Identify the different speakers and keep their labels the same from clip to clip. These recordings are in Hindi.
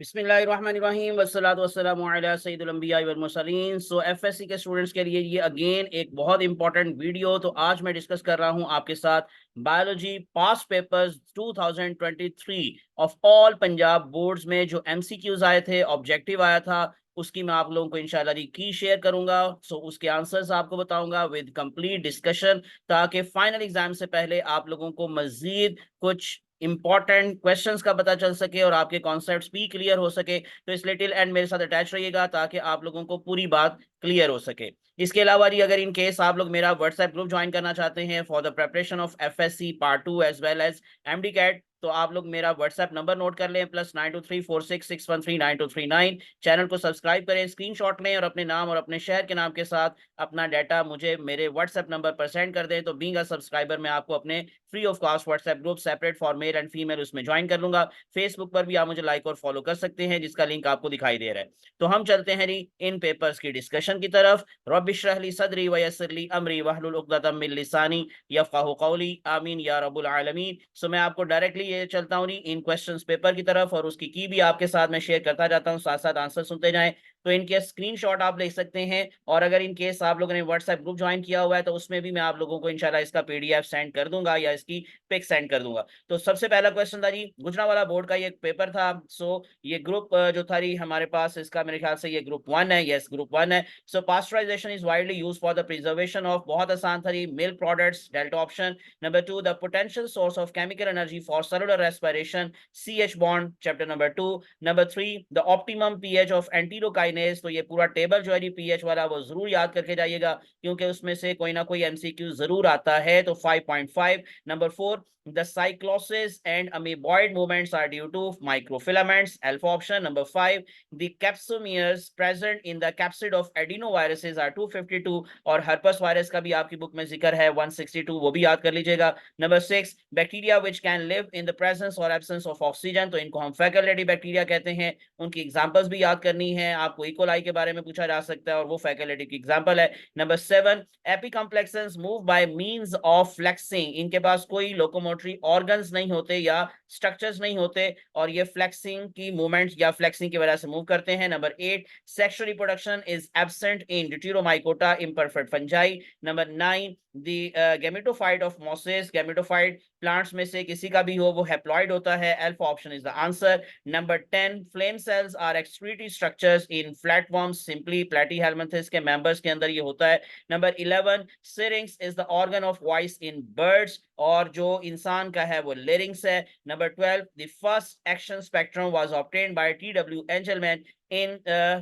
Speaker 1: बिस्मिल्लाहिर्रहमानिर्रहीम वस्सलातु वस्सलामु अला सय्यिदिल अंबिया वल मुरसलीन। सो एफएससी के स्टूडेंट्स के लिए ये अगेन एक बहुत इंपॉर्टेंट वीडियो। तो आज मैं डिस्कस कर रहा हूँ आपके साथ biology past papers 2023 of all Punjab boards में जो एमसीक्यूज आए थे, ऑब्जेक्टिव आया था, उसकी मैं आप लोगों को इंशाल्लाह की शेयर करूंगा। सो उसके आंसर्स आपको बताऊंगा विद कंप्लीट डिस्कशन, ताकि फाइनल एग्जाम से पहले आप लोगों को मजीद कुछ इंपॉर्टेंट क्वेश्चंस का पता चल सके और आपके कॉन्सेप्ट्स भी क्लियर हो सके। तो इसलिए टिल एंड मेरे साथ अटैच रहिएगा ताकि आप लोगों को पूरी बात क्लियर हो सके। इसके अलावा जी अगर इन केस आप लोग मेरा व्हाट्सएप ग्रुप ज्वाइन करना चाहते हैं for the preparation of FSC part 2 as well as MDCAT, तो आप लोग मेरा व्हाट्सएप नंबर नोट कर लें, +923466139239। चैनल को सब्सक्राइब करें, स्क्रीनशॉट लें और अपने नाम और अपने शहर के नाम के साथ अपना डाटा मुझे मेरे व्हाट्सएप नंबर पर सेंड कर दें। तो बीइंग अ सब्सक्राइबर मैं आपको अपने free of cost WhatsApp group separate for male and female उसमें ज्वाइन कर लूंगा। फेसबुक पर भी आप मुझे लाइक और फॉलो कर सकते हैं, जिसका लिंक आपको दिखाई दे रहा है। तो हम चलते हैं जी इन पेपर्स की डिस्कशन की तरफ। रब्बिश्रह ली सदरी वयस्सिर ली अमरी वहलुल उक़दतम मिन लिसानी यफ़क़हू क़ौली आमीन या रब्बुल आलमीन। सो मैं आपको डायरेक्टली ये चलता हूँ इन क्वेश्चंस पेपर की तरफ और उसकी की भी आपके साथ मैं शेयर करता जाता हूँ, साथ साथ आंसर सुनते जाएं। तो इनके स्क्रीनशॉट आप ले सकते हैं और अगर इन केस आप लोगों ने व्हाट्सएप ग्रुप ज्वाइन किया हुआ है तो उसमें भी मैं आप लोगों को इंशाल्लाह इसका पीडीएफ सेंड कर दूंगा या इसकी पिक सेंड कर दूंगा। तो सबसे पहला क्वेश्चन था जी, गुजरावाला बोर्ड का ये पेपर था। सो ये ग्रुप जो था जी हमारे पास, इसका मेरे ख्याल से ये ग्रुप 1 है। यस, ग्रुप 1 है। So pasteurisation is widely used for the preservation of, बहुत आसान था जी, milk products, delta option. Number 2, the potential source of chemical energy for cellular respiration, CH bond, chapter number 2। Number 3, the optimum pH of enterokinase. तो ये पूरा टेबल जो है जी पीएच वाला वो जरूर याद करके जाइएगा, क्योंकि उसमें से कोई ना कोई एमसीक्यू जरूर आता है। तो 5.5। Number 4, the cyclosis and amoeboid movements are due to microfilaments, alpha option. Number 5, the capsomeres present in the capsid of adenoviruses are 252 और herpes virus का भी आपकी बुक में जिक्र है 162, वो भी याद कर लीजिएगा। Number 6, bacteria which can live in the presence or absence of oxygen, तो इनको हम फैकल्टेटिव बैक्टीरिया कहते हैं। उनकी एग्जांपल्स भी याद करनी है आपको। इकोलाई के बारे में पूछा जा सकता है और वो फैकल्टेटिव की एग्जांपल है। Number 7, apicomplexans move by means of flexing, इनके पास कोई लोकोमोटरी ऑर्गन्स नहीं होते या स्ट्रक्चर्स नहीं होते और ये फ्लेक्सिंग की मूवमेंट्स या फ्लेक्सिंग की वजह से मूव करते हैं। Number 8, sexual reproduction is absent in deuteromycota imperfect fungi. Number 9, the gametophyte of mosses, gametophyte plants में से किसी का भी हो वो हैप्लॉइड होता है। Alpha option is the answer. Number 10, flame cells are excretory structures in flatworms, simply platyhelminthes के मेंबर्स के अंदर ये होता है। Number 11, syrinx is the organ of voice in birds और जो इंसान का है वो लेरिंग्स है। Number 12, the first action spectrum was obtained by T W. Engelmann in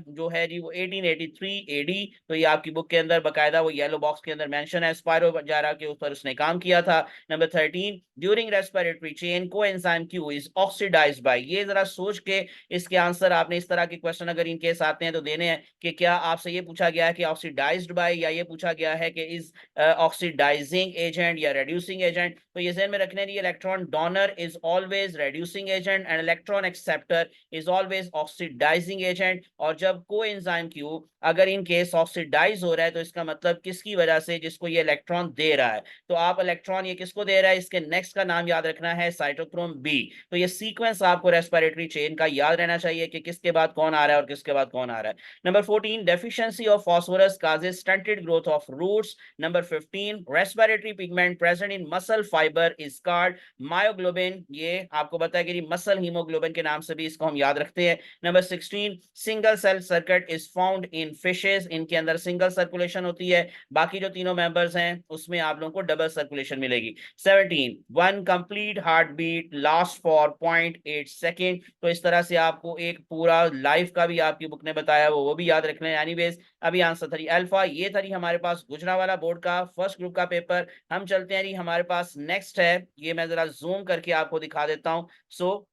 Speaker 1: जो है जी वो 1883 एडी। तो ये आपकी बुक के अंदर बकायदा वो येलो बॉक्स के अंदर मेंशन है, स्पायरो जारा के ऊपर उसने काम किया था। Number 13, during respiratory chain coenzyme Q is oxidised by, ये जरा सोच के इसके आंसर आपने इस तरह के क्वेश्चन अगर इन केस आते हैं तो देने हैं कि क्या आपसे ये पूछा गया है कि ऑक्सीडाइज्ड बाय या ये पूछा गया है कि इज ऑक्सीडाइजिंग एजेंट या रेड्यूसिंग एजेंट। तो ये ज़हन में रखने दी, electron donor is always reducing agent and electron acceptor is always oxidising agent. और जब कोएंजाइम क्यू अगर इन केस ऑक्सीडाइज हो रहा है तो इसका मतलब किसकी वजह से, जिसको ये इलेक्ट्रॉन दे रहा है। तो आप इलेक्ट्रॉन ये किसको दे रहा है, इसके नेक्स्ट का नाम याद रखना है साइटोक्रोम बी। तो ये सीक्वेंस आपको रेस्पिरेटरी चेन का याद रहना चाहिए कि किसके बाद कौन आ रहा है और किसके बाद कौन आ रहा है। Number 14, deficiency of phosphorus causes stunted growth of roots. Number 15, respiratory pigment present in muscle fibre is called myoglobin, ये आपको पता है कि मसल हीमोग्लोबिन के नाम से भी इसको हम याद रखते हैं। Number 16, single cell circuit is found in fishes, इनके अंदर सिंगल सर्कुलेशन होती है, बाकी जो तीनों मेंबर्स हैं उसमें आप लोगों को डबल सर्कुलेशन मिलेगी। 17, one complete heart beat last for 0.8 second. तो इस तरह से आपको एक पूरा लाइफ का भी आपकी बुक ने बताया वो भी याद रखना है। एनीवेज अभी आंसर था अल्फा, ये था हमारे पास गुजरावाला बोर्ड का फर्स्ट ग्रुप का पेपर। हम चलते हैं हमारे पास नेक्स्ट है, ये मैं जरा जूम करके आपको दिखा देता हूँ। सो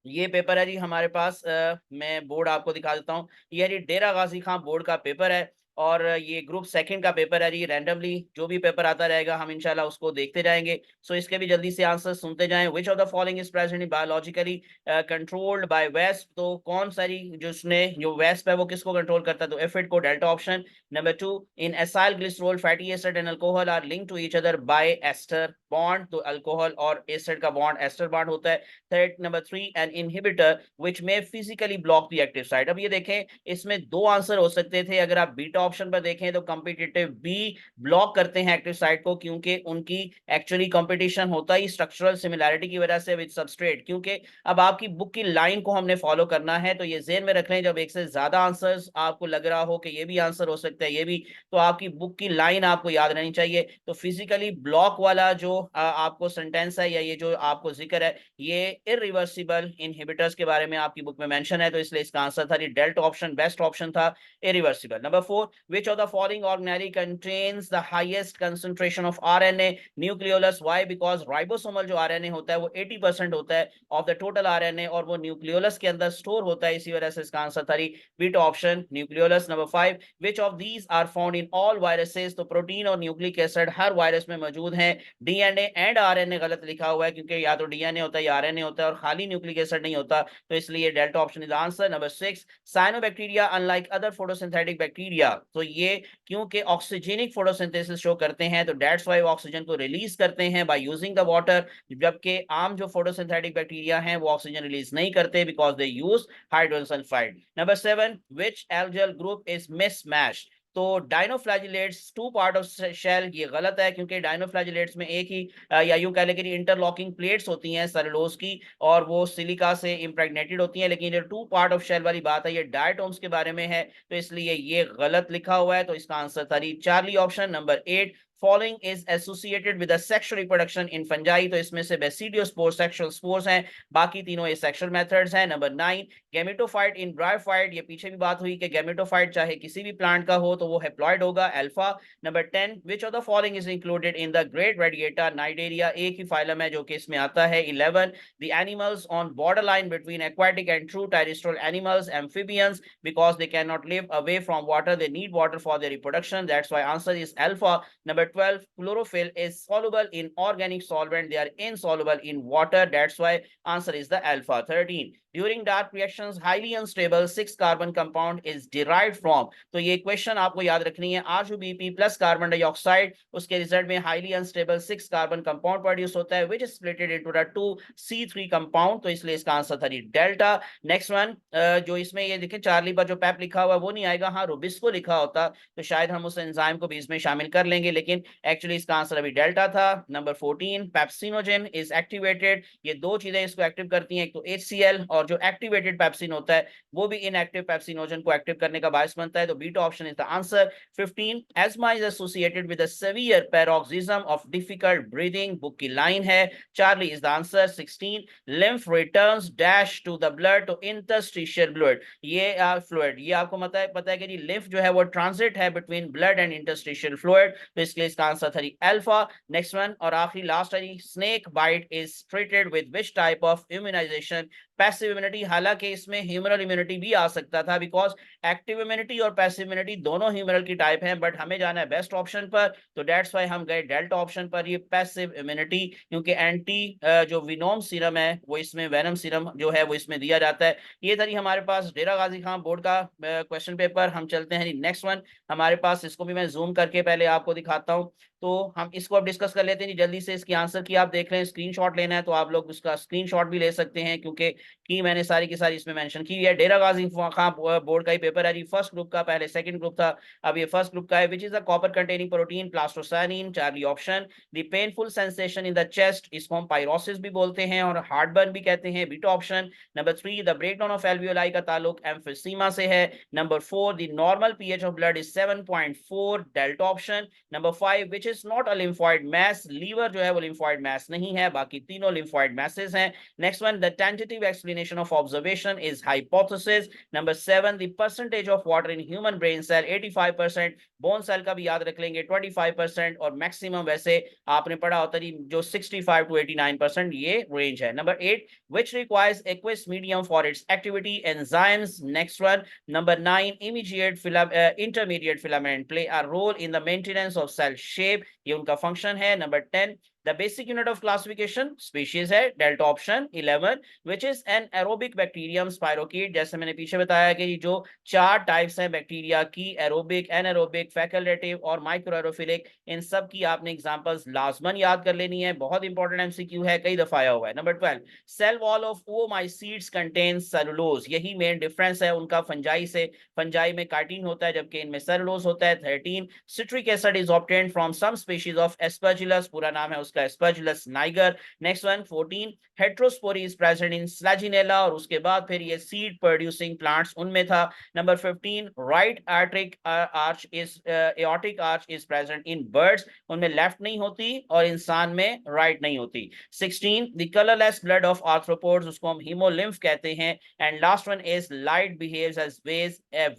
Speaker 1: ये पेपर है जी हमारे पास, मैं बोर्ड आपको दिखा देता हूँ। ये जी डेरा गाजी खान बोर्ड का पेपर है। और ये ग्रुप सेकंड का पेपर है जी। रैंडमली जो भी पेपर आता रहेगा हम इंशाल्लाह उसको देखते जाएंगे। सो इसके भी जल्दी से आंसर सुनते जाएं। Which of the following is present biologically controlled by wasp, तो कौन सारी जो उसने जो वेस्प है वो किसको कंट्रोल करता है, तो एफिड को, delta option. Number 2, in acyl glycerol fatty acid and alcohol are linked to each other by ester bond, तो अल्कोहल और एसिड का बॉन्ड एस्टर बॉन्ड होता है। Third, number 3, an inhibitor which may physically block the active site. अब ये देखें इसमें दो आंसर हो सकते थे। अगर आप बीटा ऑप्शन पर देखें तो कॉम्पिटिटिव बी ब्लॉक करते हैं एक्टिव साइट को, क्योंकि उनकी एक्चुअली कंपटीशन होता ही स्ट्रक्चरल सिमिलैरिटी की वजह से विद सबस्ट्रेट। क्योंकि अब आपकी बुक की लाइन को हमने फॉलो करना है, तो ये ज़हन में रख लें जब एक से ज्यादा आंसर्स आपको लग रहा हो कि ये भी आंसर हो सकता है ये भी, तो आपकी बुक की लाइन आपको याद रहनी चाहिए। तो फिजिकली ब्लॉक वाला जो आपको सेंटेंस है या ये जो आपको जिक्र है ये इरिवर्सिबल इनहिबिटर्स के बारे में आपकी बुक में मेंशन है, तो इसलिए इसका आंसर था डेल्टा ऑप्शन बेस्ट ऑप्शन था, irreversible. Number 4, which of the following organelle contains the highest concentration of RNA nucleolus, why, because ribosomal जो आरएनए होता है वो 80% होता है ऑफ द टोटल आरएनए और वो न्यूक्लियोलस के अंदर स्टोर होता है, इसी वजह से इसका आंसर था beta option nucleolus. Number 5, which of these are found in all viruses, तो प्रोटीन और न्यूक्लिक एसिड हर वायरस में मौजूद हैं। डीएनए एंड आरएनए गलत लिखा हुआ है, क्योंकि या तो डीएनए होता है या आरएनए होता है और खाली न्यूक्लिक एसिड नहीं होता, तो इसलिए delta option is answer. Number 6, cyanobacteria unlike other photosynthetic bacteria, तो ये क्योंकि ऑक्सीजेनिक फोटोसिंथेसिस शो करते हैं तो दैट्स व्हाई ऑक्सीजन को रिलीज करते हैं बाय यूजिंग द वाटर, जबकि आम जो फोटोसिंथेटिक बैक्टीरिया हैं वो ऑक्सीजन रिलीज नहीं करते because they use hydrogen sulphide. Number 7, which algal group is mismatch, तो dinoflagellates two part of shell, ये गलत है क्योंकि डायनोफ्लैजिलेट्स में एक ही या यूं कह लें कि इंटरलॉकिंग प्लेट्स होती हैं सेलुलोज की और वो सिलिका से इम्प्रेग्नेटेड होती हैं, लेकिन ये टू पार्ट ऑफ शेल वाली बात है ये डायटोम्स के बारे में है, तो इसलिए ये गलत लिखा हुआ है, तो इसका आंसर था Charlie option. Number 8, following is associated with sexual reproduction in fungi, तो इसमें से बेसिडियोस्पोर सेक्सुअल स्पोर्स हैं, बाकी तीनों ये सेक्सुअल मेथड्स हैं। नंबर 9, गैमेटोफाइट इन ब्रायोफाइट, ये पीछे भी बात हुई कि गैमेटोफाइट चाहे किसी भी प्लांट का हो तो वो हैप्लॉइड होगा, alpha. Number 10, which of the following is included in the great radiata cnidaria, एक ही फाइलम है जो कि इसमें आता है। 11, the animals on border line between aquatic and true terrestrial animals amphibians, because they can not live away from water, they need water for their reproduction, that's why answer is alpha. Number 12, chlorophyll is soluble in organic solvent. They are insoluble in water. That's why answer is the alpha. 13, during dark reactions, highly unstable 6 carbon compound is derived from. तो ये क्वेश्चन आपको याद रखनी है। R2BP प्लस कार्बन डाइऑक्साइड, उसके रिजल्ट में highly unstable 6 carbon compound produce होता है, which is splitted into the 2C3 compound, तो इसलिए इसका आंसर था डेल्टा। नेक्स्ट वन, जो इसमें ये देखें चार्ली पर जो पैप लिखा हुआ है वो नहीं आएगा, हाँ रुबिस्को लिखा होता तो शायद हम उस एंजाइम को भी इसमें शामिल कर लेंगे, लेकिन एक्चुअली इसका आंसर अभी डेल्टा था। नंबर 14, पेप्सिनोजेन इज एक्टिवेटेड, ये दो चीजें इसको एक्टिव करती हैं, एक तो HCl और जो एक्टिवेटेड पेप्सिन होता है वो भी इनएक्टिव पेप्सिनोजन को एक्टिव करने का बायस बनता है, तो beta option is the answer. 15, asthma is associated with a severe paroxysm of difficult breathing, book की लाइन है, Charlie is the answer. 16, lymph returns dash to the blood to interstitial fluid, ये फ्लूइड, ये आपको पता है कि जी लिम्फ जो है वो ट्रांजिट है between blood and interstitial fluid, तो इसलिए इसका आंसर था अल्फा। नेक्स्ट वन और आखिरी लास्ट है, snake bite is treated with which type of immunisation, passive immunity, हालांकि इसमें ह्यूमरल इम्यूनिटी भी आ सकता था बिकॉज एक्टिव इम्यूनिटी और पैसिव इम्यूनिटी दोनों ह्यूमरल की टाइप हैं, बट हमें जाना है बेस्ट ऑप्शन पर, तो दैट्स व्हाई हम गए डेल्टा ऑप्शन पर, ये पैसिव इम्यूनिटी, क्योंकि एंटी जो विनोम सीरम है वो इसमें वेनम सीरम जो है वो इसमें दिया जाता है। ये था हमारे पास डेरा गाजी खान बोर्ड का क्वेश्चन पेपर। हम चलते हैं नेक्स्ट वन हमारे पास, इसको भी मैं जूम करके पहले आपको दिखाता हूँ, तो हम इसको अब डिस्कस कर लेते हैं जल्दी से। इसकी आंसर की आप देख रहे हैं, स्क्रीनशॉट लेना है तो आप लोग उसका स्क्रीनशॉट भी ले सकते हैं, क्योंकि की मैंने सारी की सारी इसमें मेंशन की है। डेरा गाजी खान बोर्ड का ही पेपर है जी, फर्स्ट ग्रुप का, पहले सेकंड ग्रुप था, अब ये फर्स्ट ग्रुप का है। Which is a copper containing protein, plastocyanin, Charlie option. The painful sensation in the chest, इसको हम पायरोसिस भी बोलते हैं और हार्टबर्न भी कहते हैं, beta option. Number 3, the breakdown of alveoli का ताल्लुक एम्फिसीमा से है। Number 4, the normal pH of blood is 7.4, delta option. Number 5, which is is not a lymphoid mass. Liver जो है वो lymphoid mass नहीं है, बाकी तीनों lymphoid masses हैं. Next one, the tentative explanation of observation is hypothesis. Number 7, the percentage of water in human brain cell 85%. Bone cell का भी याद रख लेंगे 25%, और मैक्सिमम वैसे आपने पढ़ा होता है जो 65 to 89% ये रेंज है. Number 8, which requires aqueous medium for its activity, enzymes. Next one, number 9, intermediate filament play a role in the maintenance of cell shape. ये उनका फंक्शन है. Number 10, the basic unit of classification species है delta option. 11, which is an aerobic bacterium spirochete. जैसे मैंने पीछे बताया कि जो 4 टाइप्स हैं बैक्टीरिया की, एरोबिक, एनारोबिक, फैकल्टेटिव और माइक्रोएरोफिलिक, इन सब की आपने एग्जांपल्स लाजमन याद कर लेनी है. बहुत इंपॉर्टेंट एमसीक्यू है, कई दफा आया हुआ है. Number 12, cell wall of oomycetes contains cellulose. यही मेन डिफरेंस है उनका फंजाई से. फंजाई में काइटिन होता है जबकि इनमें सेलुलोज होता है. 13, citric acid is obtained from some species of aspergillus. पूरा नाम है उसका aspergillus niger. Next one, 14, heterospory is present in selaginella, और उसके बाद फिर ये सीड प्रोड्यूसिंग प्लांट्स उनमें था. Number 15, right aortic arch is aortic arch is present in birds. उनमें लेफ्ट नहीं होती और इंसान में राइट नहीं होती. 16, the colourless blood of arthropods, उसको हम हीमोलिम्फ कहते हैं. And last one is light behaves as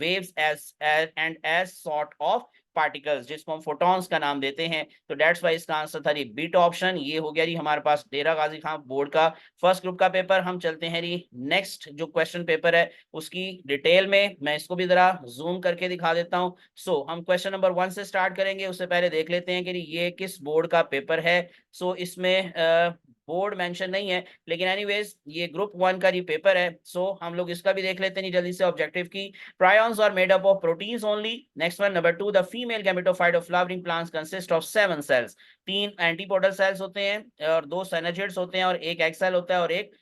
Speaker 1: waves as and as sort of particles, जिसको हम फोटॉन्स का नाम देते हैं. तो डेट्स वाई इसका आंसर था बीटा ऑप्शन. ये हो गया जी हमारे पास डेरा गाजी खान बोर्ड का फर्स्ट ग्रुप का पेपर. हम चलते हैं जी नेक्स्ट जो क्वेश्चन पेपर है उसकी डिटेल में. मैं इसको भी जरा जूम करके दिखा देता हूं. सो हम क्वेश्चन नंबर 1 से स्टार्ट करेंगे. उससे पहले देख लेते हैं कि ये किस बोर्ड का पेपर है. सो इसमें बोर्ड मेंशन नहीं है, लेकिन एनीवेज ये ग्रुप 1 का जी पेपर है. सो हम लोग इसका भी देख लेते हैं जल्दी से. ऑब्जेक्टिव की, prions are made up of proteins only. Next one, number 2, the female gametophyte of flowering plants consist of 7 cells. 3 antipodal cells होते हैं और 2 साइनोजिड्स होते हैं और 1 एग सेल होता है और एक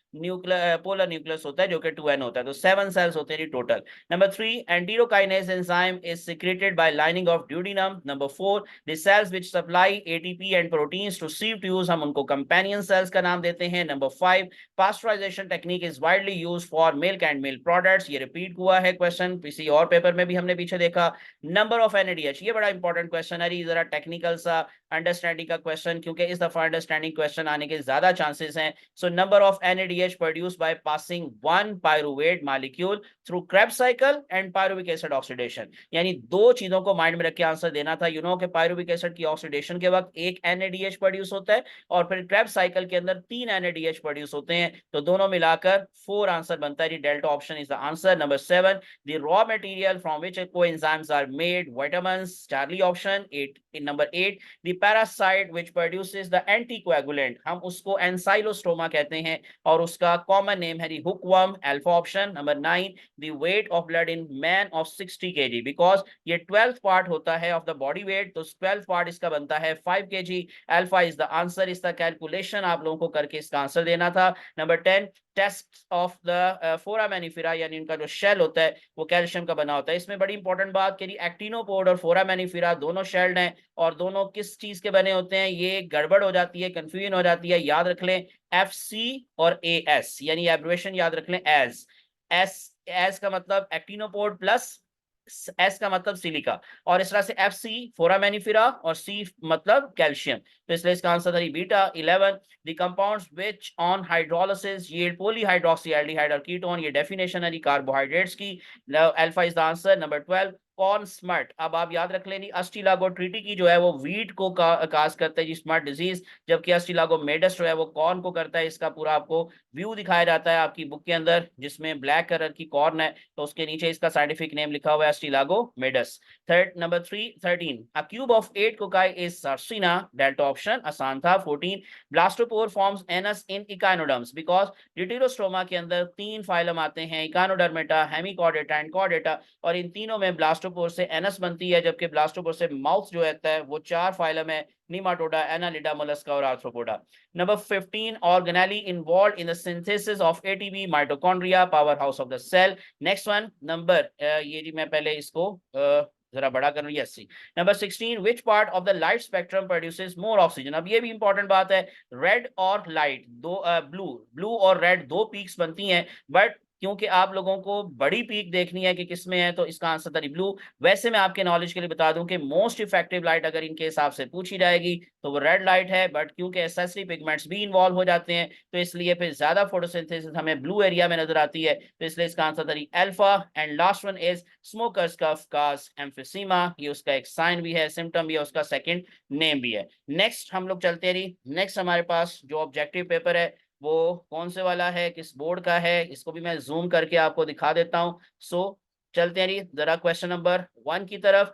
Speaker 1: पोलर न्यूक्लियस होता है जो कि 2n होता है. तो 7 सेल्स होते हैं total. Number 3, enterokinase enzyme is secreted by lining of duodenum. Number 4, the cells which supply ATP and proteins to sieve tubes, हम उनको कंपेनियन सेल्स का नाम देते हैं. Number 5, pasteurisation technique is widely used for milk and milk products. ये रिपीट हुआ है क्वेश्चन, किसी और पेपर में भी हमने पीछे देखा. नंबर ऑफ एनएडीएच, ये बड़ा इंपॉर्टेंट क्वेश्चन है, जरा टेक्निकल सा अंडरस्टैंडिंग का क्वेश्चन, क्योंकि इस दफा अंडरस्टैंडिंग क्वेश्चन आने के ज्यादा चांसेस हैं. So number of NADH produced by passing one pyruvate molecule through Krebs cycle and pyruvic acid oxidation. यानी 2 चीजों को माइंड में रख के आंसर देना था. यू नो कि पायरुविक एसिड की ऑक्सीडेशन के वक्त एक एनएडीएच प्रोड्यूस होता है और फिर क्रेब्स साइकिल के अंदर 3 एनएडीएच प्रोड्यूस होते हैं. तो दोनों मिलाकर 4 आंसर बनता है. Delta option is the answer. Number 7, the raw material from which coenzymes are made, vitamins. Charlie option. 8 in number 8, the parasite which produces the anticoagulant, हम उसको एंसाइलोस्टोमा कहते हैं और उसका कॉमन नेम है hookworm. Alpha option. Number 9, the weight of blood in man of 60 kg, because ये 12th part होता है of the body weight, तो 12th part इसका बनता है 5 kg. Alpha is the answer. इसका कैलकुलेशन आप लोगों को करके इसका आंसर देना था. नंबर 10, टेस्ट ऑफ द फोरामेनिफेरा, यानी इनका जो शेल होता है वो कैल्शियम का बना होता है. इसमें बड़ी इंपॉर्टेंट बात कि एक्टिनोपोड और फोरामेनिफेरा दोनों शेल्ड हैं और दोनों किस चीज के बने होते हैं, ये गड़बड़ हो जाती है, कंफ्यूजन हो जाती है. याद रख लें FC और AS, यानी एब्रिविएशन याद रख लें एज. एस का मतलब एक्टिनोपोड प्लस एस का मतलब सिलिका, और इस तरह से FC फोरामेनिफेरा और C मतलब कैल्शियम. तो इसलिए इसका आंसर था beta. 11, the compounds which on hydrolysis yield polyhydroxyaldehyde और कीटोन, ये डेफिनेशन है कार्बोहाइड्रेट्स की. Alpha is the answer. Number 12, corn smut, अब आप याद रख लेनी अस्टिलागो ट्रीटी की जो है वो वीट को काज करता है जी, स्मट डिजीज, जबकि अस्टिलागो मेडस जो है वो कॉर्न को करता है. इसका पूरा आपको व्यू दिखाया जाता है आपकी बुक के अंदर, जिसमें ब्लैक कलर की कॉर्न है तो उसके नीचे इसका साइंटिफिक नेम लिखा हुआ है ustilago maydis. Number 13, a cube of 8 cocci is sarcina. Delta option आसान था. 14, blastopore forms anus in echinoderms because deuterostomia के अंदर 3 फाइलम आते हैं, इकानोडर्मेटा, हेमिकॉर्डेटा एंड कॉर्डेटा, और इन तीनों में ब्लास्टोपोर से एनस बनती है, जबकि ब्लास्टोपोर से माउथ जो रहता है वो 4 फाइलम है, निमाटोडा, एनालिडा, मोलस्का और arthropoda. Number 15, organelle involve in the synthesis of ATP, mitochondria, power house of the cell. Next one number ये जी मैं पहले इसको जरा बड़ा कर लूं. Yes, number 16, which part of the light spectrum produces more oxygen. अब ये भी इंपॉर्टेंट बात है, रेड और लाइट दो ब्लू और रेड 2 पीक्स बनती हैं, बट क्योंकि आप लोगों को बड़ी पीक देखनी है कि किसमें है, तो इसका आंसर था ब्लू। वैसे मैं आपके नॉलेज के लिए बता दूं कि मोस्ट इफेक्टिव लाइट अगर इनके हिसाब से पूछी जाएगी तो वो रेड लाइट है, बट क्योंकि एसेसरी पिगमेंट्स भी इन्वॉल्व हो जाते हैं तो इसलिए फिर ज्यादा फोटोसिंथेसिस हमें ब्लू एरिया में नजर आती है, तो इसलिए इसका आंसर था alpha. And last one is smokers cough cause emphysema, ये उसका एक साइन भी है, सिम्टम भी है, उसका सेकंड नेम भी है। नेक्स्ट हम लोग चलते हैं जी। नेक्स्ट हमारे पास जो ऑब्जेक्टिव पेपर है वो कौन से वाला है, किस बोर्ड का है, इसको भी मैं जूम करके आपको दिखा देता हूँ। सो चलते हैं जी जरा क्वेश्चन नंबर 1 की तरफ।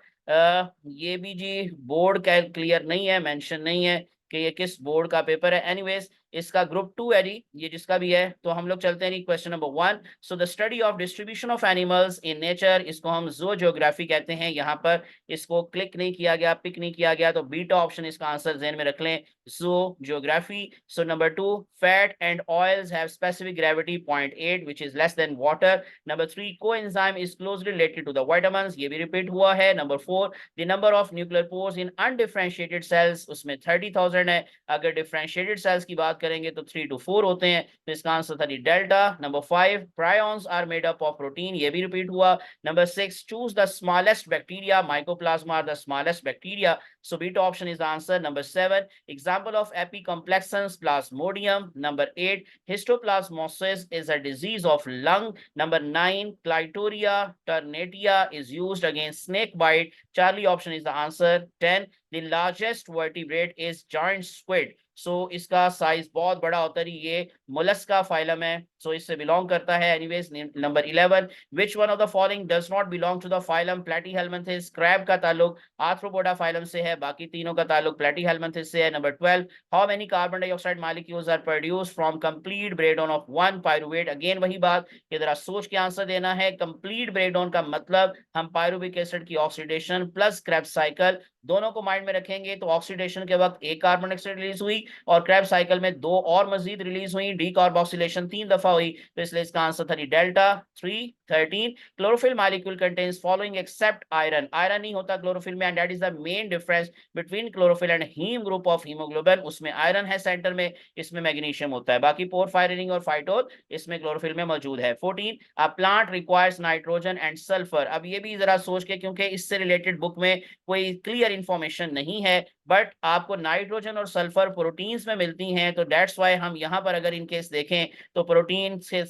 Speaker 1: ये भी जी बोर्ड का क्लियर नहीं है, मेंशन नहीं है कि ये किस बोर्ड का पेपर है। एनीवेज इसका ग्रुप 2 है जी, ये जिसका भी है। तो हम लोग चलते हैं जी question number 1। So the study of distribution of animals in nature, इसको हम जू ज्योग्राफी कहते हैं। यहाँ पर इसको क्लिक नहीं किया गया, पिक नहीं किया गया, तो बीटा ऑप्शन इसका आंसर ध्यान में रख लें, zoography. So number 2, fat and oils have specific gravity 0.8 which is less than water. Number 3, coenzyme is closely related to the vitamins, ये भी रिपीट हुआ है। Number 4, the number of nuclear pores in undifferentiated cells, उसमें 30,000 है। अगर differentiated cells की बात करेंगे तो 3 to 4 होते हैं, तो इसका आंसर था delta. Number 5, prions are made up of protein, ये भी रिपीट हुआ। Number 6, choose the smallest bacteria, mycoplasma are the smallest bacteria, so beta option is the answer। Number 7, example of epicomplexans, plasmodium। Number 8, histoplasmosis is a disease of lung। Number 9, clitoria ternatia is used against snake bite, Charlie option is the answer। 10, the largest vertebrate is giant squid, सो इसका साइज बहुत बड़ा होता है, ये मोलस्का फाइलम है, सो इससे बिलोंग करता है। Anyways number 11, which one of the following does not belong to the phylum platyhelminthes, crab का ताल्लुक आर्थ्रोपोडा फाइलम से है, बाकी तीनों का ताल्लुक प्लैटीहेल्मिन्थेस से है। Number 12, how many carbon dioxide molecules are produced from complete breakdown of one pyruvate, again वही बात कि जरा सोच के आंसर देना है। कंप्लीट ब्रेकडाउन का मतलब हम पायरुविक एसिड की ऑक्सीडेशन प्लस क्रेब्स साइकिल दोनों को माइंड में रखेंगे, तो ऑक्सीडेशन के वक्त एक कार्बन डाइऑक्साइड रिलीज हुई और क्रेब्स साइकिल में दो और मजीद रिलीज हुई, डीकार्बोक्सिलेशन 3 दफा हुई, तो इसलिए इसका आंसर था delta 3। 13, chlorophyll molecule contains following except iron, iron नहीं होता क्लोरोफिल में, and that is the main difference between chlorophyll and haem group of haemoglobin, उसमें आयरन है सेंटर में, इसमें मैग्नीशियम होता है, बाकी पोरफायरिन और फाइटोल इसमें क्लोरोफिल में मौजूद है। 14, a plant requires nitrogen and sulphur, अब ये भी जरा सोच के, क्योंकि इससे रिलेटेड बुक में कोई क्लियर इंफॉर्मेशन नहीं है, बट आपको नाइट्रोजन और सल्फर प्रोटीन्स में मिलती हैं, तो दैट्स वाई हम यहाँ पर अगर इनकेस देखें तो प्रोटीन से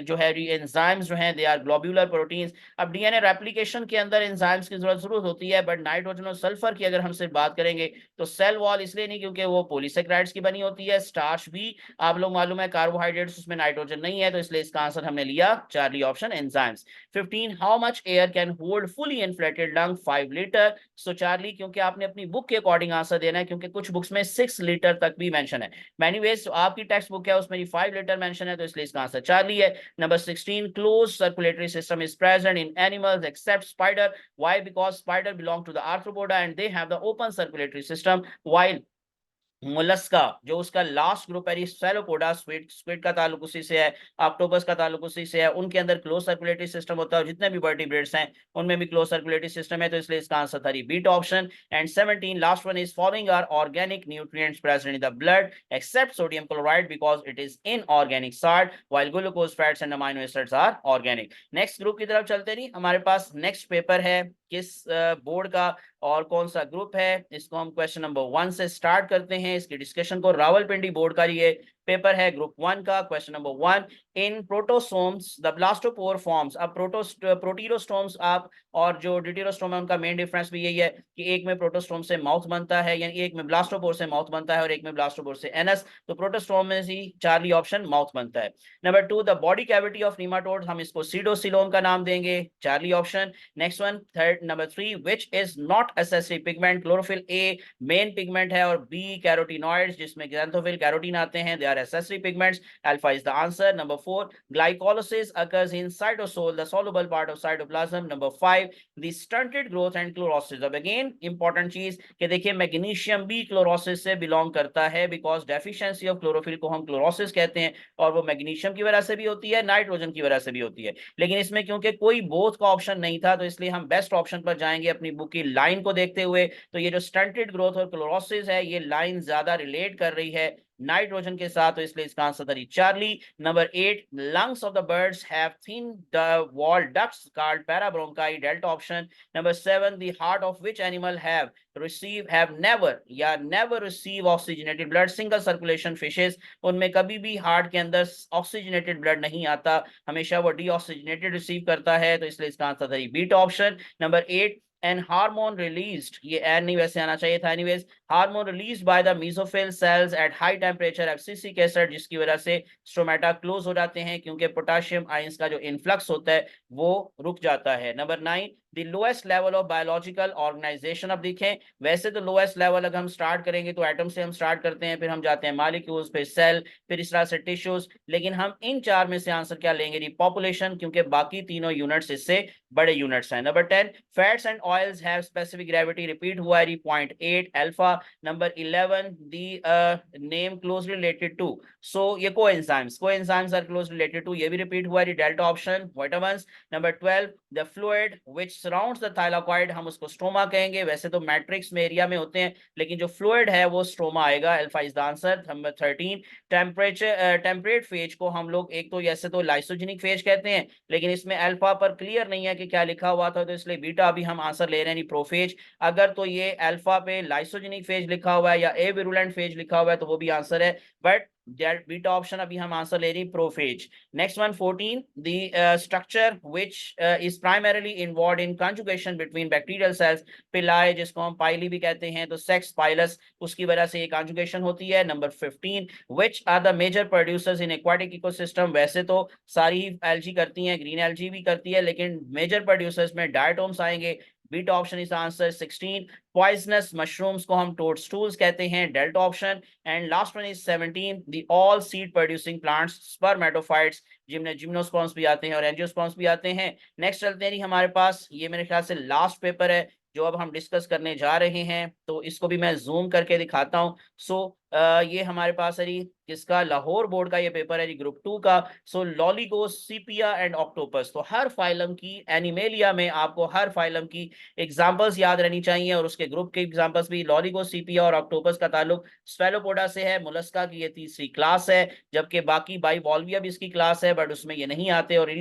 Speaker 1: जो है एंजाइम्स जो हैं दे आर ग्लोब्यूलर प्रोटीन्स। अब डीएनए रेप्लिकेशन के अंदर एंजाइम्स की जरूरत होती है, बट नाइट्रोजन और सल्फर की अगर हमसे बात करेंगे तो सेल वॉल इसलिए नहीं क्योंकि वो पॉलीसेकेराइड्स की बनी होती है, स्टार्च भी आप लोग मालूम है कार्बोहाइड्रेट्स, उसमें नाइट्रोजन नहीं है, तो इसलिए इसका आंसर हमने लिया Charlie option enzymes. 15, how much air can hold fully inflated lung, 5 litre, so Charlie क्योंकि आपने अपनी बुक के अकॉर्डिंग आंसर देना है, क्योंकि कुछ बुक्स में 6 लीटर तक भी मेंशन है। एनीवेज तो आपकी टेक्स्ट बुक है उसमें 5 लीटर मेंशन है, तो इसलिए इसका आंसर चार्ली है। Number 16, close circulatory system is present in animals except spider, why, because spider belong to the arthropoda and they have the open circulatory system, while mollusca जो उसका लास्ट ग्रुप है सेलोपोडा, स्क्विड, स्क्विड का ताल्लुक उसी से है, ऑक्टोपस का ताल्लुक उसी से है, उनके अंदर क्लोज सर्कुलेटरी सिस्टम होता है, और जितने भी वर्टिब्रेट्स हैं उनमें भी क्लोज सर्कुलेटरी सिस्टम है, तो इसलिए इसका आंसर था beta option. And 17, last one is following are organic nutrients present in the blood except sodium chloride because it is inorganic salt while glucose fats and amino acids are organic. Next group की तरफ चलते नहीं, हमारे पास नेक्स्ट पेपर है किस बोर्ड का और कौन सा ग्रुप है, इसको हम क्वेश्चन नंबर 1 से स्टार्ट करते हैं इसकी डिस्कशन को। रावलपिंडी बोर्ड का ये पेपर है ग्रुप 1 का। Question number 1, in protostomes the blastopore forms, अब प्रोटीरोस्टोम्स आप और जो डिटेरोस्टोम है उनका मेन डिफरेंस भी यही है कि एक में प्रोटोस्टोम से माउथ बनता है, यानी एक में ब्लास्टोपोर से माउथ बनता है और एक में ब्लास्टोपोर से एनस, तो प्रोटोस्टोम में ही चार्ली ऑप्शन माउथ बनता है। Number 2, the body cavity of nematode, हम इसको सीडोसिलोम का नाम देंगे, charlie option. Next one third number 3, which is not accessory pigment, chlorophyll a main pigment है और बी कैरोटिनॉइड्स जिसमें xanthophyll कैरोटीन आते हैं, they are accessory pigments, alpha is the answer। Number 4, glycolysis occurs in cytosol, the soluble part of cytoplasm। Number 5, the stunted growth and chlorosis, अब again important चीज कि देखिए मैग्नीशियम भी क्लोरोसिस से बिलोंग करता है, बिकॉज डेफिशिएंसी ऑफ क्लोरोफिल को हम क्लोरोसिस कहते हैं, और वो मैग्नीशियम की वजह से भी होती है, नाइट्रोजन की वजह से भी होती है, लेकिन इसमें क्योंकि कोई बोथ का ऑप्शन नहीं था तो इसलिए हम बेस्ट ऑप्शन पर जाएंगे अपनी बुक की लाइन को देखते हुए। तो ये जो स्टंटेड ग्रोथ और क्लोरोसिस है ये लाइन ज्यादा रिलेट कर रही है नाइट्रोजन के साथ, तो इसलिए इसका आंसर था Charlie. Number 8, lungs of the birds have thin wall ducts called parabronchi, delta option. Number 7, the heart of which animal have never या never receive oxygenated blood, single circulation fishes, उनमें कभी भी हार्ट के अंदर ऑक्सीजनेटेड ब्लड नहीं आता, हमेशा वो डीऑक्सीजनेटेड रिसीव करता है, तो इसलिए इसका आंसर था beta option. Number 8, an hormone released, ये एन नहीं वैसे आना चाहिए था, anyways, hormone released by the mesophyll cells at high temperature abscisic acid, जिसकी वजह से स्टोमेटा क्लोज हो जाते हैं क्योंकि पोटेशियम आयंस का जो इन्फ्लक्स होता है वो रुक जाता है। Number 9, the lowest level of biological organisation. अब देखें, वैसे तो लोएस्ट लेवल अगर हम स्टार्ट करेंगे तो एटम से हम स्टार्ट करते हैं, फिर हम जाते हैं मॉलिक्यूल्स, फिर सेल, फिर इस तरह से टिश्यूज, लेकिन हम इन चार में से आंसर क्या लेंगे? दी पॉपुलेशन, क्योंकि बाकी तीनों यूनिट्स इससे बड़े यूनिट्स हैं। Number 10, fats and oils have specific gravity, repeat हुआ है 0.8 alpha. Number 11, the name closely related to, so ये coenzymes are close related to, ये भी रिपीट हुआ है, delta option, vitamins. Number 12, the fluid which surrounds the thylakoid, हम उसको स्ट्रोमा कहेंगे, वैसे तो मैट्रिक्स में एरिया में होते हैं, लेकिन जो फ्लूइड है वो स्ट्रोमा आएगा, alpha is the answer. Number 13, temperate phase को हम लोग एक तो ऐसे तो लाइसोजेनिक फेज कहते हैं, लेकिन इसमें अल्फा पर क्लियर नहीं है कि क्या लिखा हुआ था, तो इसलिए बीटा अभी हम आंसर ले रहे हैं प्रोफेज। अगर तो ये अल्फा पे लाइसोजेनिक फेज लिखा हुआ है या ए विरुलेंट फेज लिखा हुआ है तो वो भी आंसर है, बट बीटा ऑप्शन अभी हम आंसर ले रही prophase. Next one 14, the structure which is primarily involved in conjugation between bacterial cells, पिलाए जिसको हम पाइली भी कहते हैं, तो सेक्स पाइलस, उसकी वजह से ये कंजुगेशन होती है। Number 15, which are the major producers in aquatic ecosystem, वैसे तो सारी एल्गी करती हैं, ग्रीन एल्गी भी करती है, लेकिन मेजर प्रोड्यूसर्स में डायटोम्स आएंगे, beta option is answer. 16, poisonous mushrooms को हम टोडस्टूल्स कहते हैं, delta option. And last one is 17, the all seed producing plants, spermatophytes, जिनमें जिम्नोस्पर्म्स भी आते हैं और एंजियोस्पर्म्स भी आते हैं। नेक्स्ट चलते हैं जी, हमारे पास ये मेरे ख्याल से लास्ट पेपर है जो अब हम डिस्कस करने जा रहे हैं, तो इसको भी मैं जूम करके दिखाता हूँ। ये हमारे पास है जी, किसका? लाहौर बोर्ड का ये पेपर है जी, ग्रुप 2 का। लॉलीगोस, सीपिया एंड ऑक्टोपस, तो हर फाइलम की, एनिमेलिया में आपको हर फाइलम की एग्जांपल्स याद रहनी चाहिए और उसके ग्रुप के एग्जांपल्स भी। लॉलीगोस, सीपिया और ऑक्टोपस का ताल्लुक स्फेलोपोडा से है, मोलस्का की ये तीसरी क्लास है, जबकि बाकी बाइवॉल्विया भी इसकी क्लास है, बट उसमें ये नहीं आते। और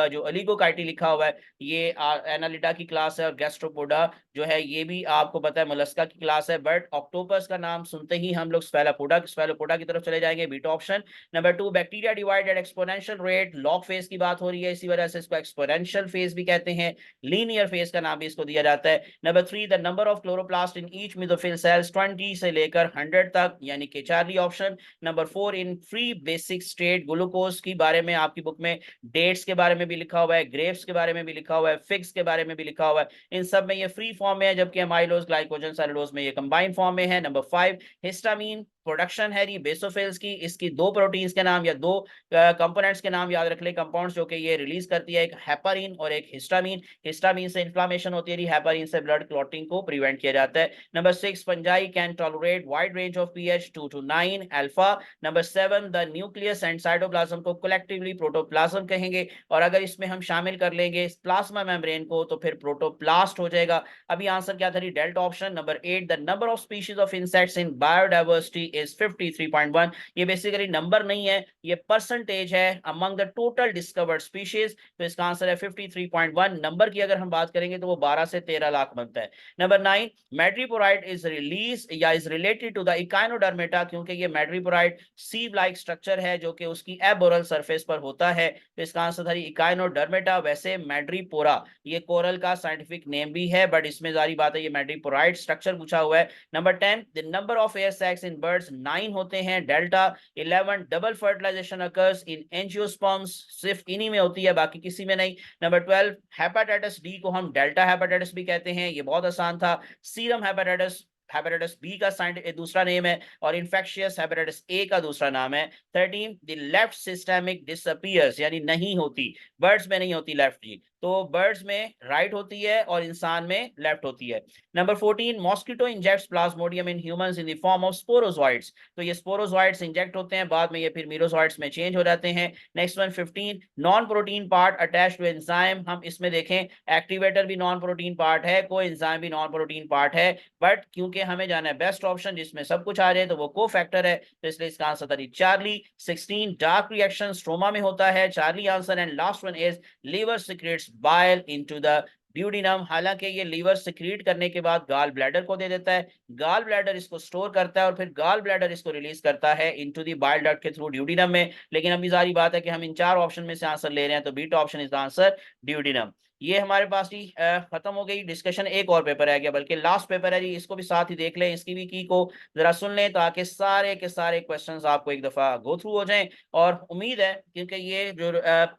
Speaker 1: जो ओलिगोकाइटी लिखा हुआ है ये एनालिडा की क्लास है, और गैस्ट्रोपोडा जो है ये भी आपको पता है मोलस्का की क्लास है, बट ऑक्टोपस का नाम सुनते ही हम लोग स्फेलोपोडा की तरफ चले जाएंगे, beta option. Number 2, bacteria divide at exponential rate, log phase की बात हो रही है, इसी वजह से इसको एक्सपोनेंशियल फेज भी कहते हैं, लीनियर फेज का नाम भी इसको दिया जाता है। Number 3, the number of chloroplast in each mesophyll cells 20 से लेकर 100 तक, यानी कि Charlie option. Number 4, in free basic state, glucose की बारे में आपकी बुक में डेट्स के बारे में भी लिखा हुआ है, ग्रेप्स के बारे में भी लिखा हुआ है, फिग्स के बारे में भी लिखा हुआ है, इन सब में ये फ्री फॉर्म में है, जबकि अमाइलोज, ग्लाइकोजन, सेलुलोज में ये कंबाइंड फॉर्म में है। नंबर 5, हिस्टामीन प्रोडक्शन है ये बेसोफिल्स की, इसकी दो प्रोटीन्स के नाम या दो कंपोनेंट्स के नाम याद रख ले, कंपाउंड्स जो कि ये रिलीज करती है, एक हेपारिन और एक हिस्टामीन। हिस्टामीन से इन्फ्लामेशन होती है, हेपारिन से ब्लड क्लॉटिंग को प्रिवेंट किया जाता है। Number 6, fungi can tolerate wide range of pH 2 to 9 alpha. Number 7, the nucleus and cytoplasm को कलेक्टिवली प्रोटोप्लाज्म कहेंगे, और अगर इसमें हम शामिल कर लेंगे इस प्लाज्मा मेम्ब्रेन को तो फिर प्रोटोप्लास्ट हो जाएगा। अभी आंसर क्या था? Delta option. Number 8, the number of species of insects in biodiversity is 53.1, ये बेसिकली नंबर नहीं है, ये परसेंटेज है among the total discovered species, तो इसका आंसर है 53.1। नंबर की अगर हम बात करेंगे तो वो 12 से 13 लाख बनता है। नंबर 9, मैड्रीपोराइड इज रिलीज या is related to the Echinodermata, क्योंकि ये मैड्रीपोराइड सीव लाइक स्ट्रक्चर है जो कि उसकी एबोरल सरफेस पर होता है, तो इसका आंसर था इकाइनोडर्मेटा। वैसे मैड्रीपोरा ये कोरल का साइंटिफिक नेम भी है, बट इसमें जारी बात है ये मैड्रीपोराइड स्ट्रक्चर पूछा हुआ है। Number 10, the number of air sacs in birds 9 होते हैं, delta. 11, double fertilisation occurs in angiosperms, सिर्फ इन्हीं में होती है, बाकी किसी में नहीं। नंबर 12, हेपेटाइटिस डी को हम डेल्टा हेपेटाइटिस भी कहते हैं, ये बहुत आसान था। सीरम हेपेटाइटिस हेपेटाइटिस बी का दूसरा नेम है, और इन्फेक्शियस हेपेटाइटिस ए का दूसरा नाम है। 13, द लेफ्ट सिस्टेमिक डिसअपीयर्स, यानी नहीं होती, बर्ड्स में नहीं होती लेफ्ट जी, तो बर्ड्स में राइट होती है और इंसान में लेफ्ट होती है। Number 14, mosquito injects Plasmodium in humans in the form of sporozoites, तो ये स्पोरोजोइड्स इंजेक्ट होते हैं, बाद में ये फिर मीरोजोइड्स में चेंज हो जाते हैं। Next one 15, non protein part attached to enzyme, हम इसमें देखें एक्टिवेटर भी नॉन प्रोटीन पार्ट है, कोएंजाइम भी नॉन प्रोटीन पार्ट है, बट क्योंकि क्योंकि हमें जाना है बेस्ट ऑप्शन जिसमें सब कुछ आ जाए, तो वो को फैक्टर है, तो इसलिए इसका आंसर था चार्ली। 16 डार्क रिएक्शन स्ट्रोमा में होता है, Charlie answer. And last one is liver secretes bile into the duodenum. हालांकि ये लीवर सिक्रीट करने के बाद गाल ब्लैडर को दे देता है, गाल ब्लैडर इसको स्टोर करता है और फिर गाल ब्लैडर इसको रिलीज करता है इनटू द बाइल डक्ट के थ्रू ड्यूडिनम में। लेकिन अभी जारी बात है कि हम इन 4 ऑप्शन में से आंसर ले रहे हैं, तो beta option is the answer, duodenum. ये हमारे पास ही खत्म हो गई डिस्कशन। एक और पेपर है गया, बल्कि लास्ट पेपर है जी, इसको भी साथ ही देख लें, इसकी भी की को जरा सुन लें, ताकि सारे के सारे क्वेश्चंस आपको एक दफा गो थ्रू हो जाएं। और उम्मीद है क्योंकि ये जो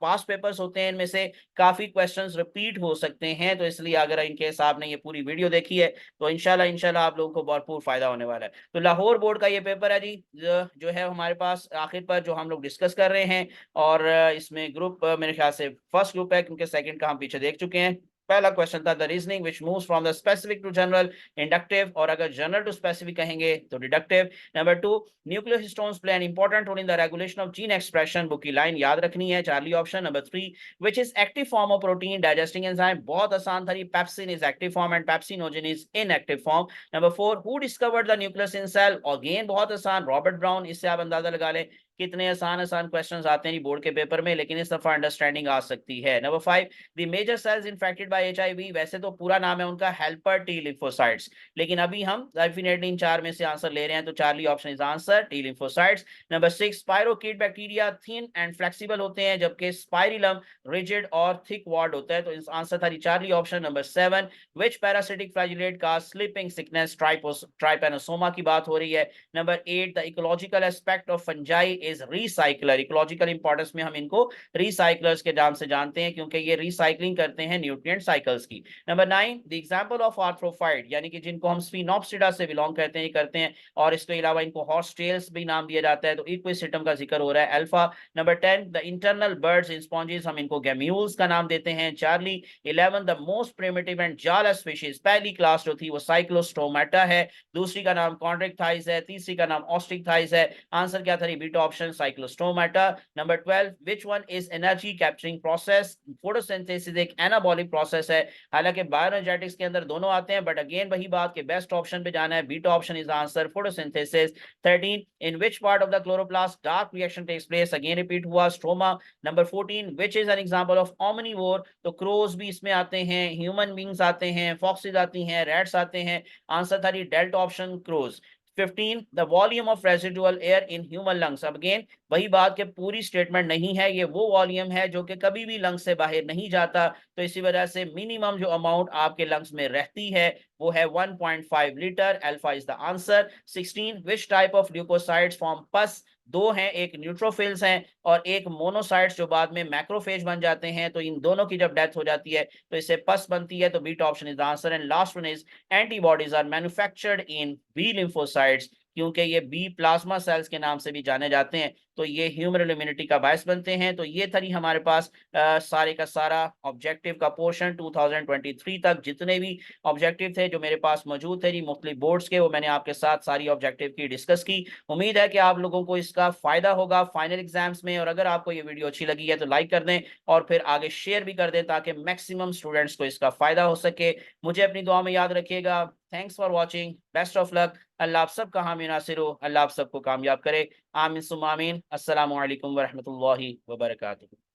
Speaker 1: पास पेपर्स होते हैं इनमें से काफी क्वेश्चंस रिपीट हो सकते हैं, तो इसलिए अगर इनकेस आपने ये पूरी वीडियो देखी है तो इंशाल्लाह इंशाल्लाह आप लोगों को भरपूर फायदा होने वाला है। तो लाहौर बोर्ड का ये पेपर है जी, जो है हमारे पास आखिर पर जो हम लोग डिस्कस कर रहे हैं। और इसमें ग्रुप मेरे ख्याल से फर्स्ट ग्रुप है, क्योंकि सेकंड का हम पीछे देख चुके हैं। पहला क्वेश्चन था the reasoning which moves from the specific to general, inductive, और अगर जनरल टू स्पेसिफिक कहेंगे तो deductive. Number 2, nucleohistones play an important role in the regulation of gene expression, book की लाइन याद रखनी है, Charlie option. Number 3, which is active form of protein digesting enzyme, बहुत आसान था, pepsin is active form and pepsinogen is inactive form. Number 4, who discovered the nucleus in cell, again बहुत आसान, रॉबर्ट ब्राउन। इससे आप अंदाजा लगा लें कितने आसान आसान क्वेश्चंस आते हैं बोर्ड के पेपर में, लेकिन इस दफा अंडरस्टैंडिंग आ सकती है। Number 5, the major cells infected by HIV, वैसे तो पूरा नाम है उनका हेल्पर टी लिम्फोसाइट्स, लेकिन अभी हम डेफिनेटली इन 4 में से आंसर ले रहे हैं, तो Charlie option is answer, T lymphocytes. Number 6, spirochete bacteria thin and flexible होते हैं, जबकि स्पाइरिलम रिजिड और थिक वॉर्ड होता है, तो इस आंसर था Charlie option. Number 7, which parasitic flagellate का स्लीपिंग सिकनेस, ट्राइपेनोसोमा की बात हो रही है। Number 8, the ecological aspect of fungi is recycler, ecological importance में हम इनको रिसाइक्लर्स के नाम से जानते हैं, क्योंकि ये रिसाइकलिंग करते हैं न्यूट्रिएंट साइकिल्स की। नंबर 9, द एग्जांपल ऑफ आर्थ्रोफाइट, यानी कि जिनको हम स्फिनोप्सिडा से बिलोंग करते हैं, ये करते हैं, और इसके अलावा इनको हॉर्स टेल्स भी नाम दिया जाता है, तो इक्विसिटम का जिक्र हो रहा है, alpha. Number 10, the internal buds in sponges, हम इनको गैम्यूल्स का नाम देते हैं, Charlie. 11, the most primitive and jawless fishes, पहली क्लास जो थी वो साइक्लोस्टोमेटा है, दूसरी का नाम कॉन्ड्रिक्टाइस है, तीसरी का नाम ऑस्ट्रिक्टाइस है। आंसर क्या था? Beta option, Cyclostomata. Number 12, which one is energy capturing process, photosynthesis एक एनाबॉलिक प्रोसेस है, हालांकि बायोएनर्जेटिक्स के अंदर दोनों आते हैं, बट अगेन वही बात के बेस्ट ऑप्शन पे जाना है, beta option is answer, photosynthesis. 13, in which part of the chloroplast dark reaction takes place, again repeat हुआ, stroma. Number 14, which is an example of omnivore, तो क्रोज भी इसमें आते हैं, ह्यूमन बींग्स आते हैं, फॉक्सेस आती हैं, रैट्स आते हैं, आंसर था डेल्टा ऑप्शन, क्रोज। 15, the volume of residual air in human lungs, अब अगेन वही बात के पूरी स्टेटमेंट नहीं है, ये वो वॉल्यूम है जो कि कभी भी लंग्स से बाहर नहीं जाता, तो इसी वजह से मिनिमम जो अमाउंट आपके लंग्स में रहती है वो है 1.5 litre, alpha is the answer. 16, which type of leucocytes form पस, दो हैं, एक न्यूट्रोफिल्स हैं और एक मोनोसाइट्स जो बाद में मैक्रोफेज बन जाते हैं, तो इन दोनों की जब डेथ हो जाती है तो इससे पस बनती है, तो beta option is the answer. And last one is antibodies are manufactured in B lymphocytes, क्योंकि ये बी प्लाज्मा सेल्स के नाम से भी जाने जाते हैं, तो ये ह्यूमन इम्यूनिटी का बायस बनते हैं। तो ये था हमारे पास सारे का सारा ऑब्जेक्टिव का पोर्शन 2023 तक जितने भी ऑब्जेक्टिव थे जो मेरे पास मौजूद थे जी मुख्तलिफ बोर्ड्स के, वो मैंने आपके साथ सारी ऑब्जेक्टिव की डिस्कस की। उम्मीद है कि आप लोगों को इसका फायदा होगा फाइनल एग्जाम्स में, और अगर आपको ये वीडियो अच्छी लगी है तो लाइक कर दें और फिर आगे शेयर भी कर दें, ताकि मैक्सिमम स्टूडेंट्स को इसका फायदा हो सके। मुझे अपनी दुआ में याद रखिएगा। Thanks for watching, best of luck. अल्लाह आप सबका हामी नासिर हो, अल्लाह आप सबको कामयाब करे, आमीन सुम्मा आमीन। अस्सलामु अलैकुम वरहमतुल्लाहि वबरकातुहू।